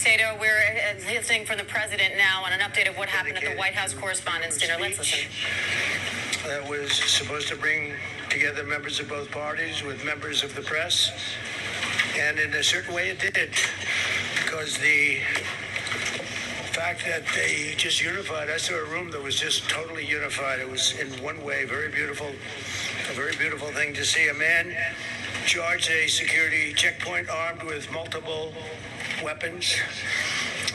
Sato, we're listening from the president now on an update of what happened at the White House Correspondents' Dinner. Let's listen. That was supposed to bring together members of both parties with members of the press. And in a certain way it did. Because the fact that they just unified, I saw a room that was just totally unified. It was in one way very beautiful, a very beautiful thing to see. A man charged a security checkpoint armed with multiple weapons,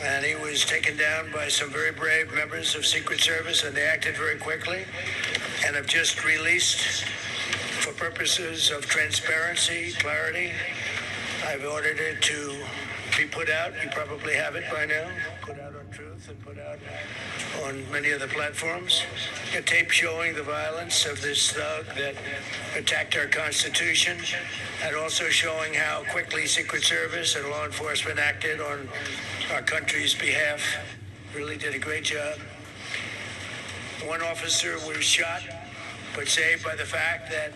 and he was taken down by some very brave members of Secret Service, and they acted very quickly and have just released, for purposes of transparency, clarity, I've ordered it to be put out. You probably have it by now. Put out on Truth and put out on many other platforms. A tape showing the violence of this thug that attacked our Constitution, and also showing how quickly Secret Service and law enforcement acted on our country's behalf. Really did a great job. One officer was shot, but saved by the fact that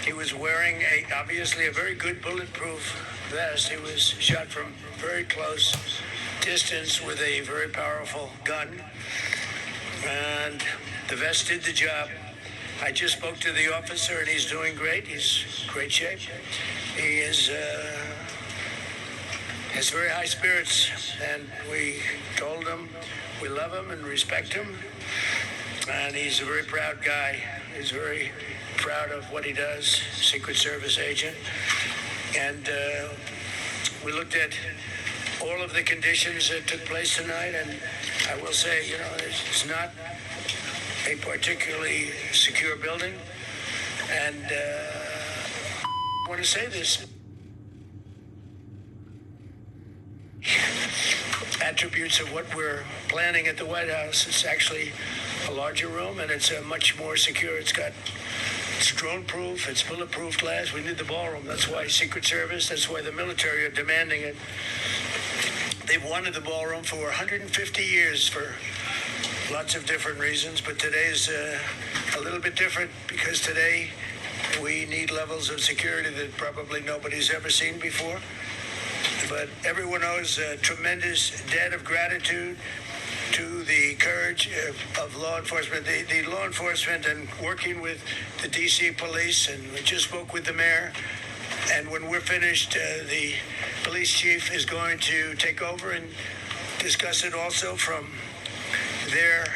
he was wearing obviously a very good bulletproof vest. He was shot from very close distance with a very powerful gun, and the vest did the job. I just spoke to the officer, and he's doing great. He's in great shape. He has very high spirits, and we told him we love him and respect him, and he's a very proud guy. He's very proud of what he does, Secret Service agent. And we looked at all of the conditions that took place tonight, and I will say, it's not a particularly secure building, and I want to say this. Attributes of what we're planning at the White House. It's actually a larger room, and it's much more secure. It's drone-proof, it's bulletproof glass. We need the ballroom. That's why Secret Service, that's why the military are demanding it. They've wanted the ballroom for 150 years for lots of different reasons, but today's a little bit different, because today we need levels of security that probably nobody's ever seen before. But everyone owes a tremendous debt of gratitude to the courage of law enforcement, the law enforcement, and working with the D.C. police. And we just spoke with the mayor. And when we're finished, the police chief is going to take over and discuss it also from their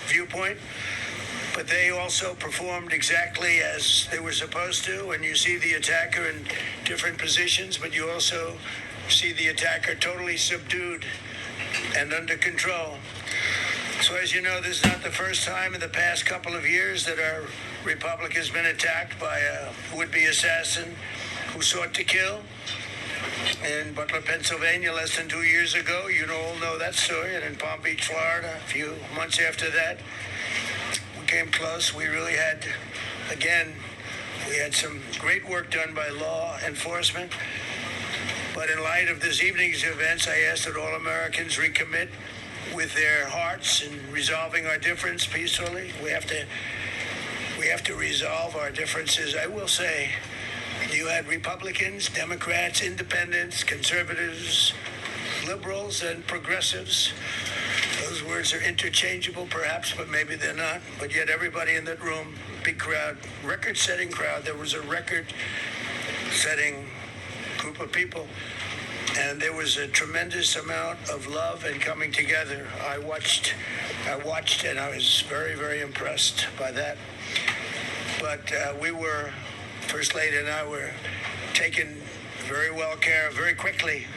viewpoint. But they also performed exactly as they were supposed to. And you see the attacker in different positions, but you also see the attacker totally subdued and under control. So as you know, this is not the first time in the past couple of years that our republic has been attacked by a would-be assassin who sought to kill. In Butler, Pennsylvania, less than 2 years ago, you all know that story. And in Palm Beach, Florida, a few months after that, we came close. We really had, again, we had some great work done by law enforcement. But in light of this evening's events, I ask that all Americans recommit with their hearts in resolving our difference peacefully. We have to resolve our differences. I will say, you had Republicans, Democrats, independents, conservatives, liberals, and progressives. Those words are interchangeable, perhaps, but maybe they're not. But yet everybody in that room, big crowd, record-setting crowd. There was a record-setting group of people, and there was a tremendous amount of love and coming together. I watched, and I was very, very impressed by that. But First Lady and I were taken very well care of, very quickly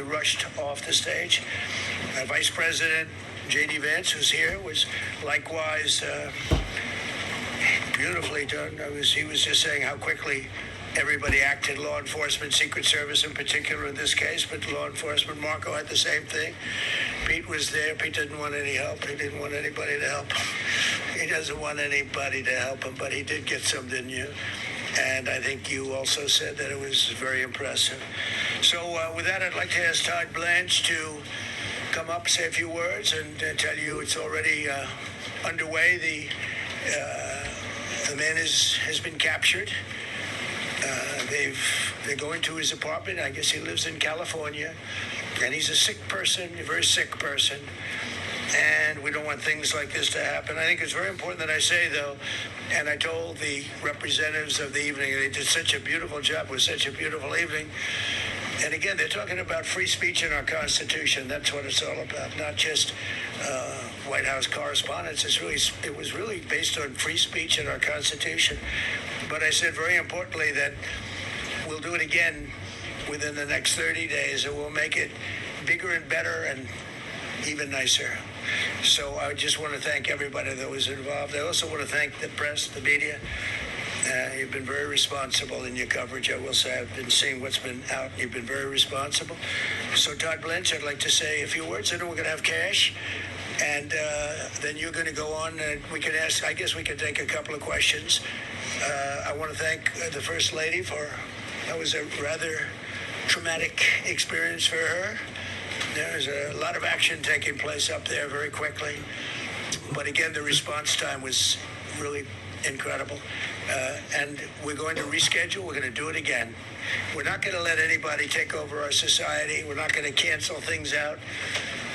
rushed off the stage. Vice President J.D. Vance, who's here, was likewise beautifully done. He was just saying how quickly everybody acted, law enforcement, Secret Service in particular in this case, but law enforcement. Marco had the same thing. Pete was there. Pete didn't want any help. He didn't want anybody to help him. He doesn't want anybody to help him, but he did get some, didn't you? And I think you also said that it was very impressive. So with that, I'd like to ask Todd Blanche to come up, say a few words, and tell you it's already underway. The man has been captured. They're going to his apartment. I guess he lives in California. And he's a sick person, a very sick person. And we don't want things like this to happen. I think it's very important that I say, though, and I told the representatives of the evening, they did such a beautiful job. It was such a beautiful evening. And again, they're talking about free speech in our Constitution. That's what it's all about, not just White House correspondence. It was really based on free speech in our Constitution. But I said very importantly that we'll do it again within the next 30 days, and we'll make it bigger and better and even nicer. So I just want to thank everybody that was involved. I also want to thank the press, the media. You've been very responsible in your coverage. I will say I've been seeing what's been out. You've been very responsible. So Todd Blanche, I'd like to say a few words. I know we're going to have cash, and then you're going to go on, and we can ask. I guess we can take a couple of questions. I want to thank the First Lady that was a rather traumatic experience for her. There's a lot of action taking place up there very quickly. But again, the response time was really incredible. And we're going to reschedule. We're going to do it again. We're not going to let anybody take over our society. We're not going to cancel things out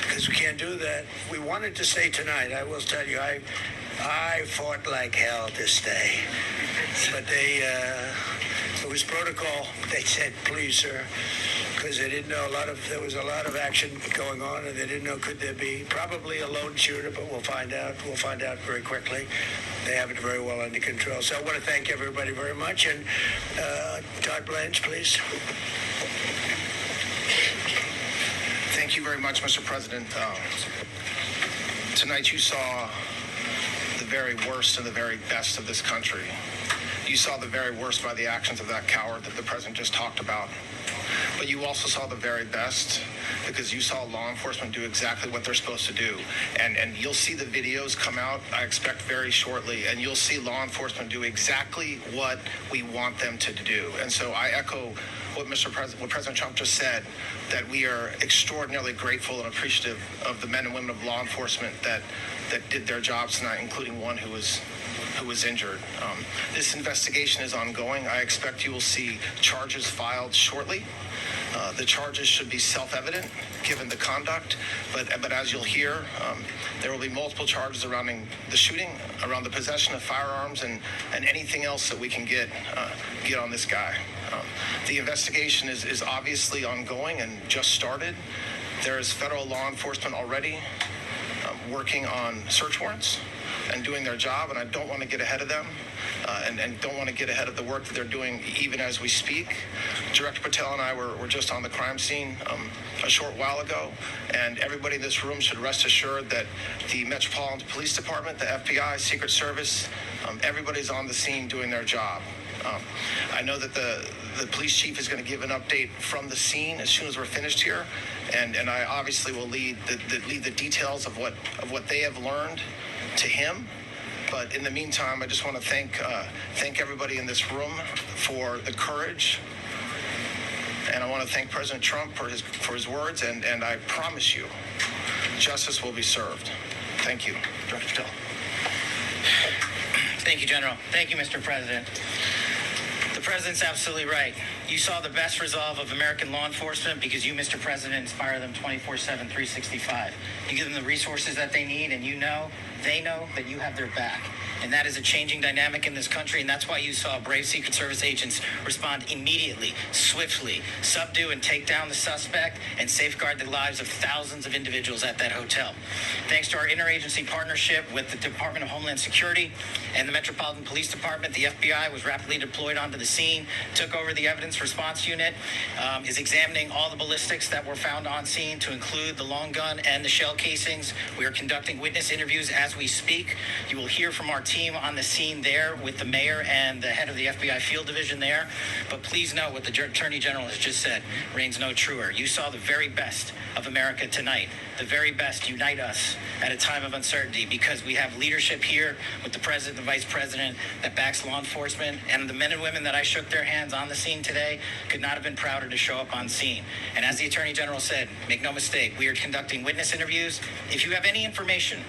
because we can't do that. We wanted to stay tonight. I will tell you, I fought like hell to stay. But it was protocol. They said, please, sir, because they didn't know there was a lot of action going on, and they didn't know could there be probably a lone shooter, but we'll find out. We'll find out very quickly. They have it very well under control. So I want to thank everybody very much. And Todd Blanche, please. Thank you very much, Mr. President. Tonight you saw the very worst and the very best of this country. You saw the very worst by the actions of that coward that the president just talked about. But you also saw the very best because you saw law enforcement do exactly what they're supposed to do. And you'll see the videos come out, I expect, very shortly, and you'll see law enforcement do exactly what we want them to do. And so I echo what President Trump just said, that we are extraordinarily grateful and appreciative of the men and women of law enforcement that did their jobs tonight, including one who was injured. This investigation is ongoing. I expect you will see charges filed shortly. The charges should be self-evident given the conduct, but as you'll hear, there will be multiple charges surrounding the shooting, around the possession of firearms, and anything else that we can get on this guy. The investigation is obviously ongoing and just started. There is federal law enforcement already working on search warrants and doing their job, and I don't want to get ahead of them and don't want to get ahead of the work that they're doing even as we speak. Director Patel and I were just on the crime scene a short while ago, and everybody in this room should rest assured that the Metropolitan Police Department, the FBI, Secret Service, everybody's on the scene doing their job. I know that the police chief is going to give an update from the scene as soon as we're finished here, and I obviously will lead the details of what they have learned to him. But in the meantime, I just want to thank everybody in this room for the courage, and I want to thank President Trump for his words, and I promise you, justice will be served. Thank you, Director Patel. Thank you, General. Thank you, Mr. President. The President's absolutely right. You saw the best resolve of American law enforcement because you, Mr. President, inspire them 24/7, 365. You give them the resources that they need, and they know that you have their back. And that is a changing dynamic in this country, and that's why you saw brave Secret Service agents respond immediately, swiftly, subdue and take down the suspect, and safeguard the lives of thousands of individuals at that hotel. Thanks to our interagency partnership with the Department of Homeland Security and the Metropolitan Police Department, the FBI was rapidly deployed onto the scene, took over the evidence response unit, is examining all the ballistics that were found on scene, to include the long gun and the shell casings. We are conducting witness interviews as we speak. You will hear from our team on the scene there with the mayor and the head of the FBI field division there. But please note what the Attorney General has just said reigns no truer. You saw the very best of America tonight. The very best unite us at a time of uncertainty, because we have leadership here with the President, the Vice President, that backs law enforcement, and the men and women that I shook their hands on the scene today could not have been prouder to show up on scene. And as the Attorney General said, make no mistake, we are conducting witness interviews. If you have any information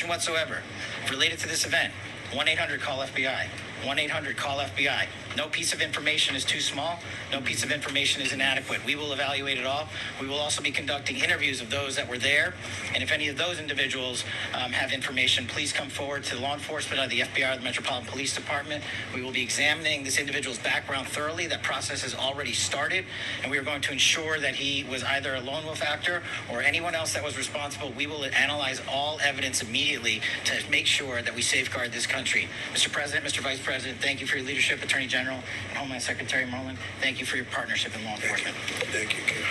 whatsoever related to this event, 1-800-CALL-FBI. 1-800-CALL-FBI. No piece of information is too small. No piece of information is inadequate. We will evaluate it all. We will also be conducting interviews of those that were there. And if any of those individuals have information, please come forward to law enforcement or the FBI or the Metropolitan Police Department. We will be examining this individual's background thoroughly. That process has already started, and we are going to ensure that he was either a lone wolf actor or anyone else that was responsible. We will analyze all evidence immediately to make sure that we safeguard this country. Mr. President, Mr. Vice President, thank you for your leadership. Attorney General and Homeland Secretary Merlin, thank you for your partnership in law enforcement. Thank you, Ken.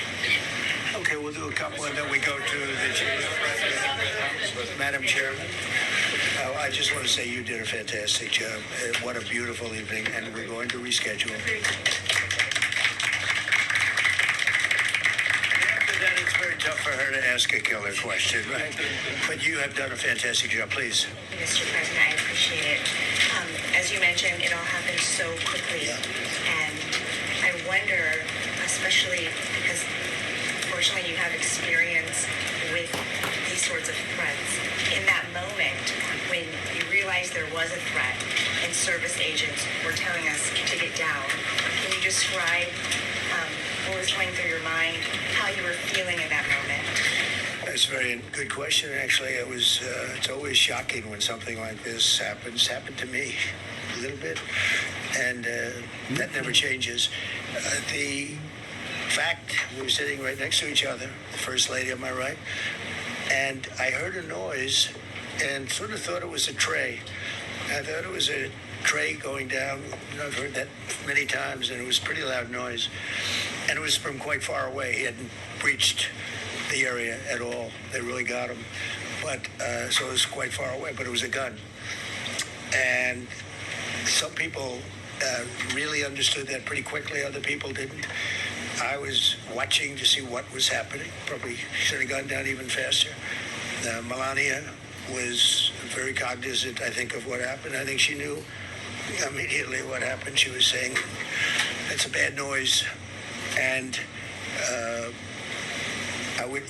Okay, we'll do a couple and then we go to the chair. Madam Chairman, I just want to say you did a fantastic job. What a beautiful evening, and we're going to reschedule. After that, it's very tough for her to ask a killer question, right? But you have done a fantastic job. Please. Mr. President, I appreciate it. As you mentioned, it all happened so quickly. And I wonder, especially because fortunately you have experience with these sorts of threats, in that moment when you realized there was a threat and service agents were telling us to get down, can you describe what was going through your mind, how you were feeling in that moment? That's a very good question. Actually, it's always shocking when something like this happens. Happened to me a little bit, and that never changes. The fact we were sitting right next to each other, the First Lady on my right, and I heard a noise and sort of thought it was a tray. I thought it was a tray going down. I've heard that many times, and it was a pretty loud noise. And it was from quite far away. He hadn't breached the area at all. They really got him. But so it was quite far away, but it was a gun. And some people really understood that pretty quickly. Other people didn't. I was watching to see what was happening. Probably should have gone down even faster. Melania was very cognizant, I think, of what happened. I think she knew immediately what happened. She was saying, it's a bad noise. And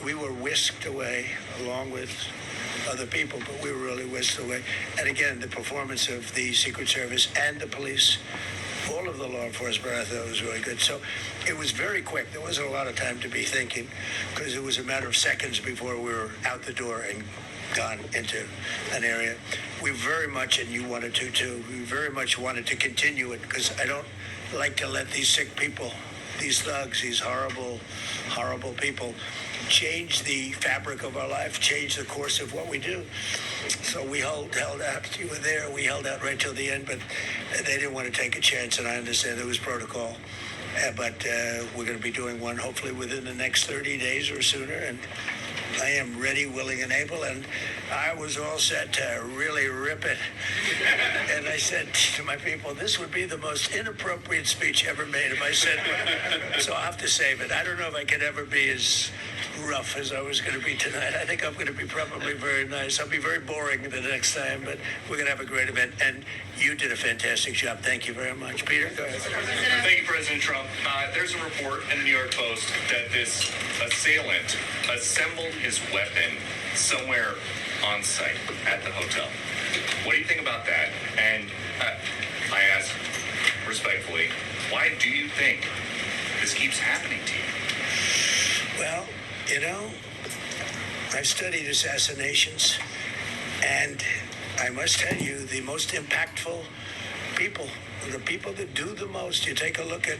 we were whisked away along with other people, but we were really whisked away. And again, the performance of the Secret Service and the police, all of the law enforcement, I thought was really good. So it was very quick. There wasn't a lot of time to be thinking because it was a matter of seconds before we were out the door and gone into an area. We very much, and you wanted to too, we very much wanted to continue it because I don't like to let these sick people, these thugs, these horrible, horrible people change the fabric of our life, change the course of what we do. So we held out. You were there. We held out right till the end, but they didn't want to take a chance, and I understand there was protocol. But we're going to be doing one hopefully within the next 30 days or sooner, and I am ready, willing, and able, and I was all set to really rip it. And I said to my people, this would be the most inappropriate speech ever made if I said one. So I'll have to save it. I don't know if I could ever be as rough as I was going to be tonight. I think I'm going to be probably very nice. I'll be very boring the next time, but we're going to have a great event. And you did a fantastic job. Thank you very much. Peter, go ahead. Thank you, President Trump. There's a report in the New York Post that this assailant assembled his weapon somewhere on site at the hotel. What do you think about that? And I ask respectfully, why do you think this keeps happening to you? Well, you know, I've studied assassinations, and I must tell you, the most impactful people, the people that do the most, you take a look at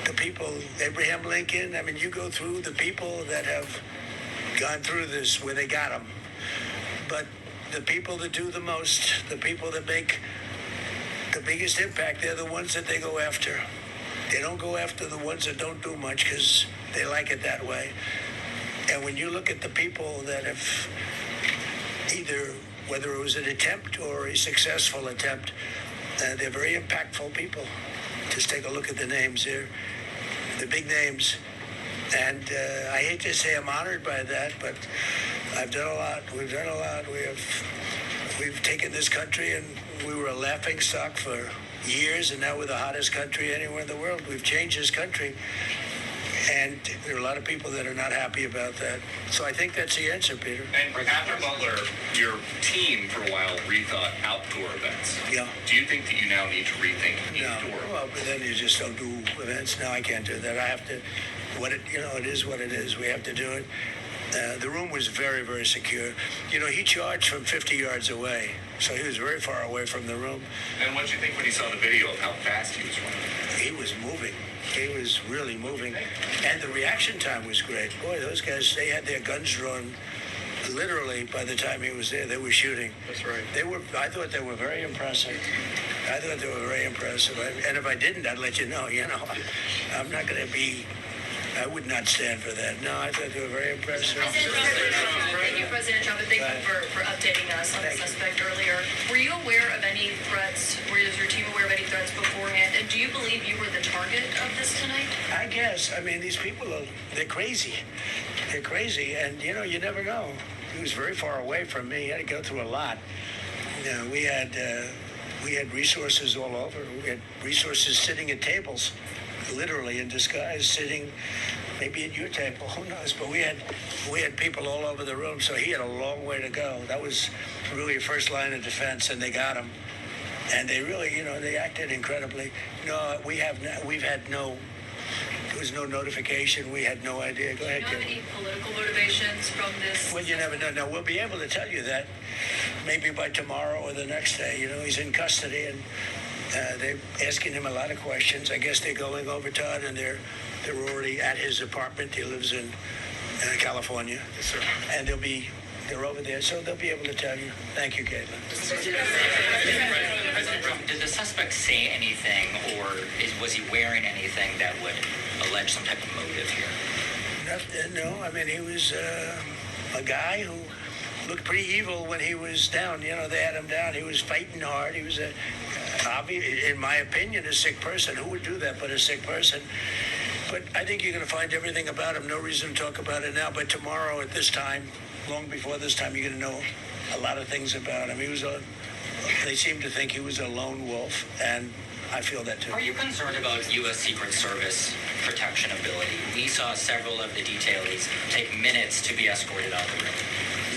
the people, Abraham Lincoln, I mean, you go through the people that have gone through this where they got them. But the people that do the most, the people that make the biggest impact, they're the ones that they go after. They don't go after the ones that don't do much because they like it that way. And when you look at the people that have either, whether it was an attempt or a successful attempt, they're very impactful people. Just take a look at the names here, the big names. And I hate to say I'm honored by that, but I've done a lot. We've done a lot. We've taken this country, and we were a laughingstock for years, and now we're the hottest country anywhere in the world. We've changed this country. And there are a lot of people that are not happy about that. So I think that's the answer, Peter. And after Butler, your team for a while rethought outdoor events. Yeah. Do you think that you now need to rethink No. indoor? Well, but then you just don't do events. No, I can't do that. I have to. It is what it is. We have to do it. The room was very, very secure. He charged from 50 yards away, so he was very far away from the room. And what did you think when you saw the video of how fast he was running? He was moving. He was really moving. And the reaction time was great. Boy, those guys, they had their guns drawn. Literally, by the time he was there, they were shooting. That's right. I thought they were very impressive. And if I didn't, I'd let you know. I'm not going to be. I would not stand for that. No, I thought they were very impressive. Thank you, President Trump, and thank you for updating us on the suspect earlier. Were you aware of any threats? Was your team aware of any threats beforehand? And do you believe you were the target of this tonight? I guess. I mean, these people they're crazy. They're crazy, and you never know. He was very far away from me. He had to go through a lot. We had resources all over. We had resources sitting at tables, literally in disguise, sitting maybe at your table, who knows? But we had people all over the room, so he had a long way to go. That was really a first line of defense, and they got him. And they really, they acted incredibly. No, there was no notification. We had no idea. Go ahead, Do you know Kim. any political motivations from this? Well, you never know. No, we'll be able to tell you that maybe by tomorrow or the next day. He's in custody, and they're asking him a lot of questions. I guess they're going over Todd, and they're already at his apartment. He lives in California. Yes, sir. And they're over there, so they'll be able to tell you. Thank you, Caitlin. President Trump, did the suspect say anything, or was he wearing anything that would allege some type of motive here? No, I mean, he was a guy who looked pretty evil when he was down. They had him down. He was fighting hard. He was, in my opinion, a sick person. Who would do that but a sick person? But I think you're going to find everything about him. No reason to talk about it now. But tomorrow at this time, long before this time, you're going to know a lot of things about him. They seem to think he was a lone wolf, and I feel that too. Are you concerned about U.S. Secret Service protection ability? We saw several of the detailees take minutes to be escorted out of the room.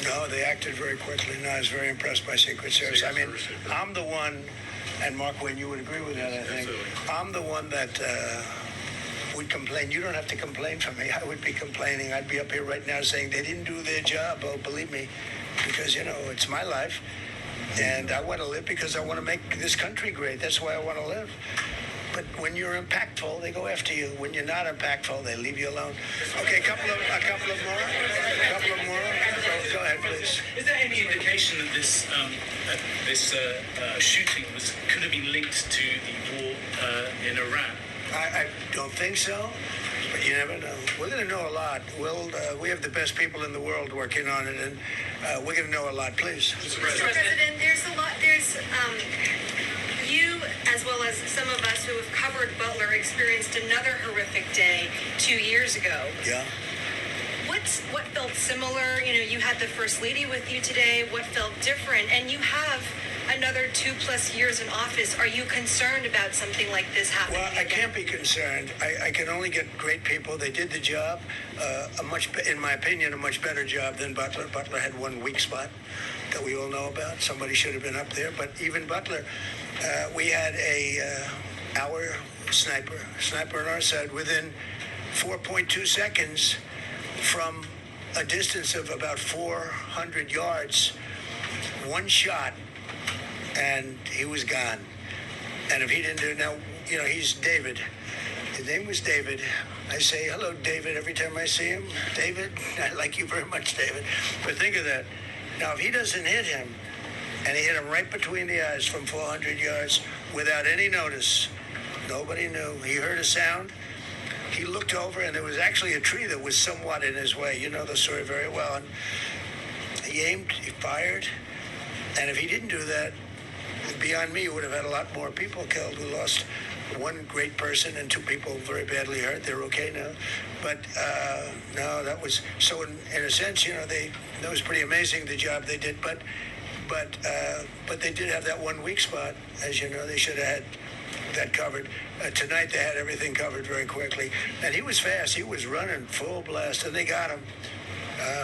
No, they acted very quickly. No, I was very impressed by Secret Service. I mean, I'm the one, and Mark Wayne, you would agree with that, I think. I'm the one that would complain. You don't have to complain for me. I would be complaining. I'd be up here right now saying they didn't do their job. Oh, believe me, because, it's my life. And I want to live because I want to make this country great. That's why I want to live. But when you're impactful, they go after you. When you're not impactful, they leave you alone. Okay, a couple of more. Go ahead, please. Is there any indication that this shooting could have been linked to the war in Iran? I don't think so, but you never know. We're going to know a lot. We have the best people in the world working on it, and we're going to know a lot. Please. Mr. President, there's a lot. You, as well as some of us who have covered Butler, experienced another horrific day 2 years ago. Yeah. What felt similar? You had the First Lady with you today. What felt different? And you have another 2+ years in office. Are you concerned about something like this happening? Well, I can't be concerned. I can only get great people. They did the job, in my opinion, a much better job than Butler. Butler had one weak spot that we all know about. Somebody should have been up there. But even Butler, we had our sniper on our side within 4.2 seconds from a distance of about 400 yards, one shot, and he was gone. And if he didn't do it, now, he's David. His name was David. I say, hello, David, every time I see him. David, I like you very much, David. But think of that. Now, if he doesn't hit him, and he hit him right between the eyes from 400 yards without any notice, nobody knew. He heard a sound. He looked over, and there was actually a tree that was somewhat in his way. You know the story very well. And he aimed, he fired, and if he didn't do that, beyond me, you would have had a lot more people killed. We lost one great person and 2 people very badly hurt. They're okay now. But no, that was so. In a sense, that was pretty amazing the job they did. But they did have that one weak spot, as you know. They should have had that covered. Tonight they had everything covered very quickly, and he was fast. He was running full blast, and they got him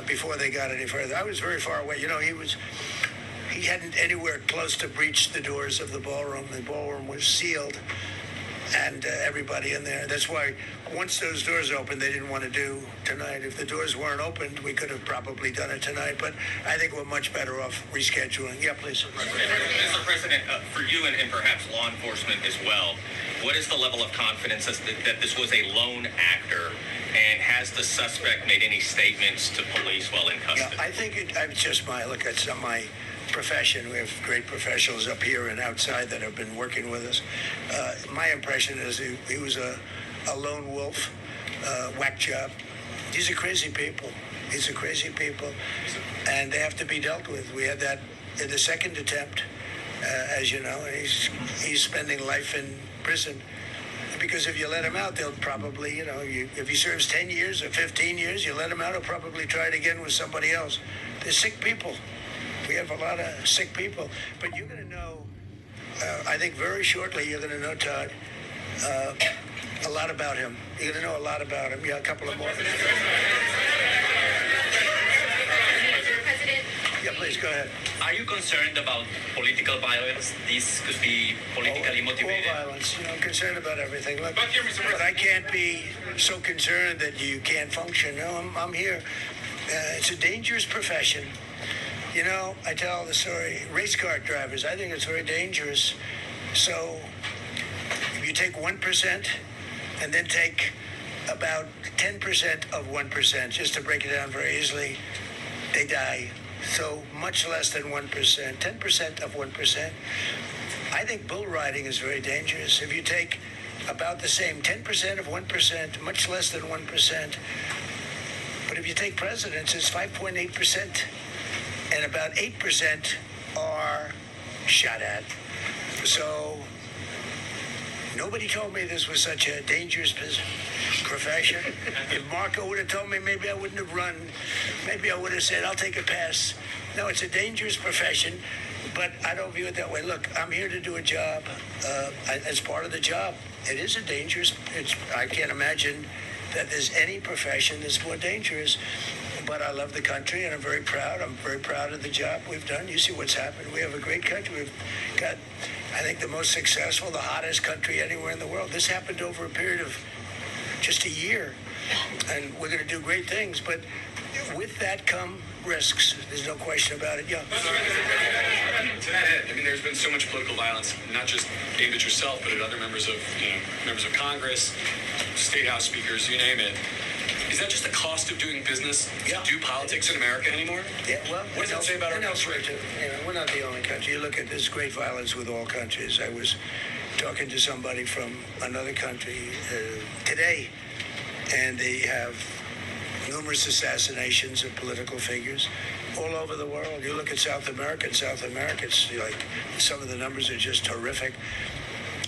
before they got any further. I was very far away. You know, he hadn't anywhere close to breach the doors of the ballroom. The ballroom was sealed, and everybody in there. That's why once those doors opened, they didn't want to do tonight. If the doors weren't opened, we could have probably done it tonight, but I think we're much better off rescheduling. Yeah, please. Mr. President, for you and perhaps law enforcement as well, what is the level of confidence that this was a lone actor, and has the suspect made any statements to police while in custody? Yeah, I think it's just look, it's not my profession. We have great professionals up here and outside that have been working with us. My impression is he was a lone wolf, whack job. These are crazy people. And they have to be dealt with. We had that in the second attempt, as you know, and he's spending life in prison. Because if you let him out, they'll probably, if he serves 10 years or 15 years, you let him out, he'll probably try it again with somebody else. They're sick people. We have a lot of sick people. But you're going to know, I think very shortly, you're going to know, Todd, a lot about him. You're going to know a lot about him. Yeah, a couple of more. Mr. President. Yeah, please, go ahead. Are you concerned about political violence? This could be politically motivated. All violence. I'm concerned about everything. Look, but I can't be so concerned that you can't function. No, I'm here. It's a dangerous profession. I tell the story, race car drivers, I think it's very dangerous. So if you take 1% and then take about 10% of 1%, just to break it down very easily, they die. So much less than 1%, 10% of 1%. I think bull riding is very dangerous. If you take about the same 10% of 1%, much less than 1%, but if you take presidents, it's 5.8%. And about 8% are shot at. So nobody told me this was such a dangerous profession. If Marco would have told me, maybe I wouldn't have run. Maybe I would have said, I'll take a pass. No, it's a dangerous profession, but I don't view it that way. Look, I'm here to do a job. As part of the job, it is a dangerous, I can't imagine that there's any profession that's more dangerous. But I love the country, and I'm very proud. I'm very proud of the job we've done. You see what's happened. We have a great country. We've got, I think, the most successful, the hottest country anywhere in the world. This happened over a period of just a year, and we're going to do great things. But with that come risks. There's no question about it. Yeah. To that end, there's been so much political violence, not just aimed at yourself, but at other members of Congress, state house speakers, you name it. Is that just the cost of doing business to do politics in America anymore? Yeah, well, what does that say about our country? We're not the only country. You look at this great violence with all countries. I was talking to somebody from another country today, and they have numerous assassinations of political figures all over the world. You look at South America. In South America, it's like some of the numbers are just horrific.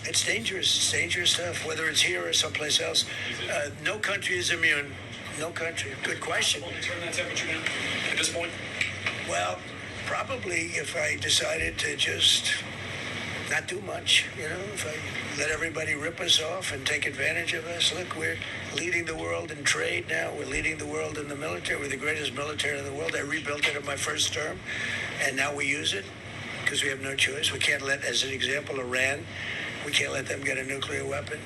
It's dangerous. It's dangerous stuff, whether it's here or someplace else. No country is immune. No country. Good question. Will you turn that temperature down at this point? Well, probably if I decided to just not do much, if I let everybody rip us off and take advantage of us. Look, we're leading the world in trade now. We're leading the world in the military. We're the greatest military in the world. I rebuilt it in my first term, and now we use it because we have no choice. We can't let, as an example, Iran, we can't let them get a nuclear weapon.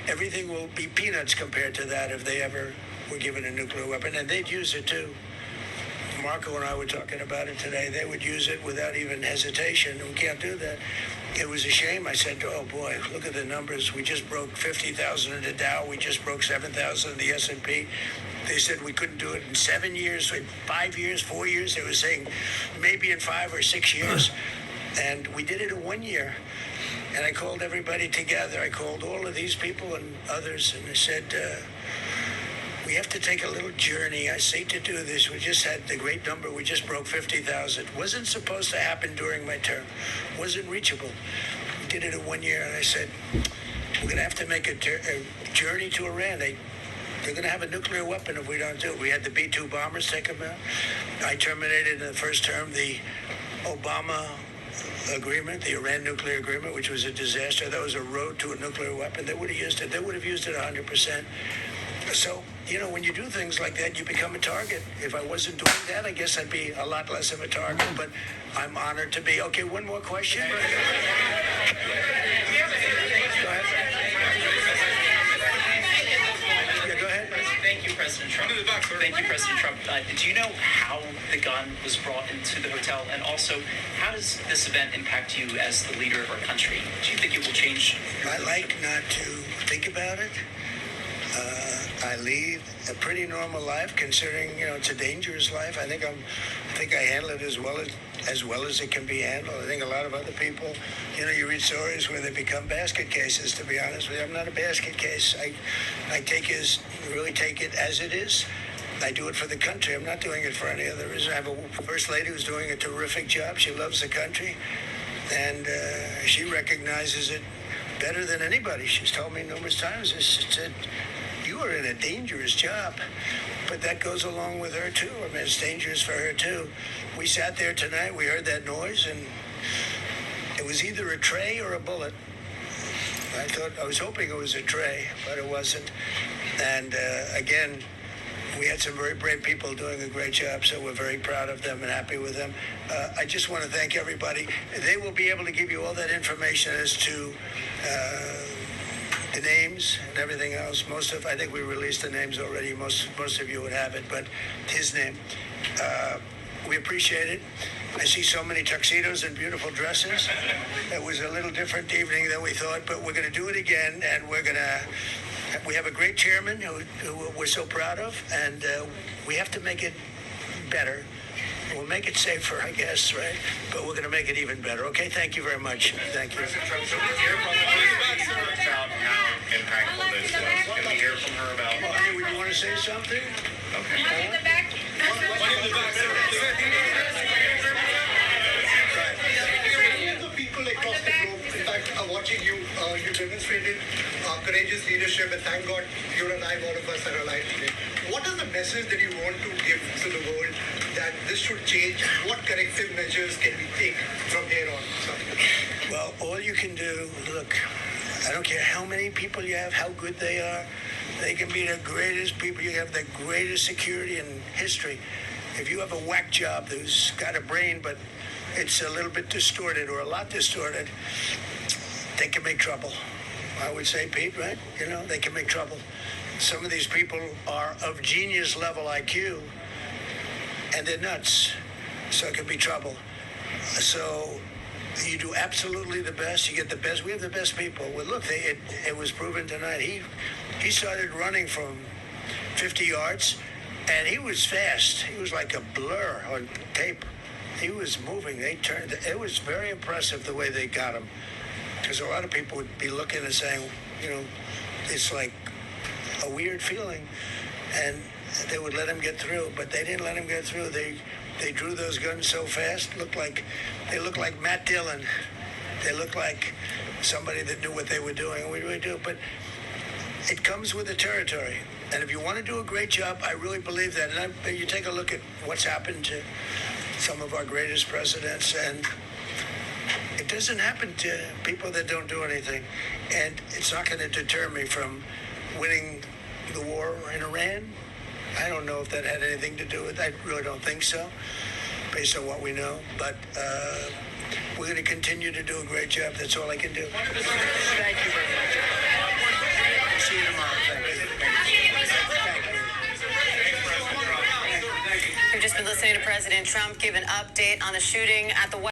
Everything will be peanuts compared to that if they ever were given a nuclear weapon, and they'd use it too. Marco and I were talking about it today. They would use it without even hesitation. We can't do that. It was a shame. I said, oh boy, look at the numbers. We just broke 50,000 in the Dow. We just broke 7,000 in the S&P. They said we couldn't do it in 7 years, 5 years, 4 years. They were saying maybe in 5 or 6 years. And we did it in 1 year. And I called everybody together. I called all of these people and others, and I said, we have to take a little journey. I say to do this. We just had the great number. We just broke 50,000. Wasn't supposed to happen during my term. Wasn't reachable. We did it in 1 year, and I said, we're going to have to make a journey to Iran. They're going to have a nuclear weapon if we don't do it. We had the B-2 bombers take them out. I terminated in the first term the Obama agreement, the Iran nuclear agreement, which was a disaster. That was a road to a nuclear weapon. They would have used it. They would have used it 100%. So, when you do things like that, you become a target. If I wasn't doing that, I guess I'd be a lot less of a target, but I'm honored to be. Okay, one more question. Go ahead. Yeah, go ahead. Thank you, President Trump. Thank you, President Trump. Do you know how the gun was brought into the hotel? And also, how does this event impact you as the leader of our country? Do you think it will change? I like not to think about it. I lead a pretty normal life, considering it's a dangerous life. I think I handle it as well as it can be handled. I think a lot of other people, you read stories where they become basket cases. To be honest with you, I'm not a basket case. I really take it as it is. I do it for the country. I'm not doing it for any other reason. I have a first lady who's doing a terrific job. She loves the country, and she recognizes it better than anybody. She's told me numerous times. She said, "You are in a dangerous job," but that goes along with her too. I mean, it's dangerous for her too. We sat there tonight. We heard that noise, and it was either a tray or a bullet. I was hoping it was a tray, but it wasn't. And again, we had some very brave people doing a great job, so we're very proud of them and happy with them. I just want to thank everybody. They will be able to give you all that information as to the names and everything else. I think we released the names already. Most of you would have it, but his name. We appreciate it. I see so many tuxedos and beautiful dresses. It was a little different evening than we thought, but we're going to do it again, and we have a great chairman who we're so proud of, and we have to make it better. We'll make it safer, I guess, right? But we're going to make it even better. Okay, thank you very much. Thank you. President Trump, so let's hear from the president about how impactful this was. Can we hear from her about? Well, honey, would you want to say something? Okay. People across the globe, in fact, are watching you. You demonstrated courageous leadership, and thank God you're alive. All of us are alive today. What is the message that you want to give to the world that this should change? What corrective measures can we take from here on? Well, all you can do, look, I don't care how many people you have, how good they are. They can be the greatest people. You have the greatest security in history. If you have a whack job who's got a brain, but it's a little bit distorted or a lot distorted, they can make trouble. I would say, Pete, right? They can make trouble. Some of these people are of genius level IQ, and they're nuts, so it can be trouble. So you do absolutely the best. You get the best. We have the best people. Well, look, it was proven tonight. He started running from 50 yards, and he was fast. He was like a blur on tape. He was moving. It was very impressive the way they got him. Because a lot of people would be looking and saying, it's like a weird feeling. And they would let him get through, but they didn't let him get through. They drew those guns so fast. They looked like Matt Dillon. They looked like somebody that knew what they were doing. We really do. But it comes with the territory. And if you want to do a great job, I really believe that. And you take a look at what's happened to some of our greatest presidents, and it doesn't happen to people that don't do anything. And it's not going to deter me from winning the war in Iran. I don't know if that had anything to do with it. I really don't think so, based on what we know. But we're going to continue to do a great job. That's all I can do. Thank you very much. See you tomorrow. Thank you. We've just been listening to President Trump give an update on the shooting at the White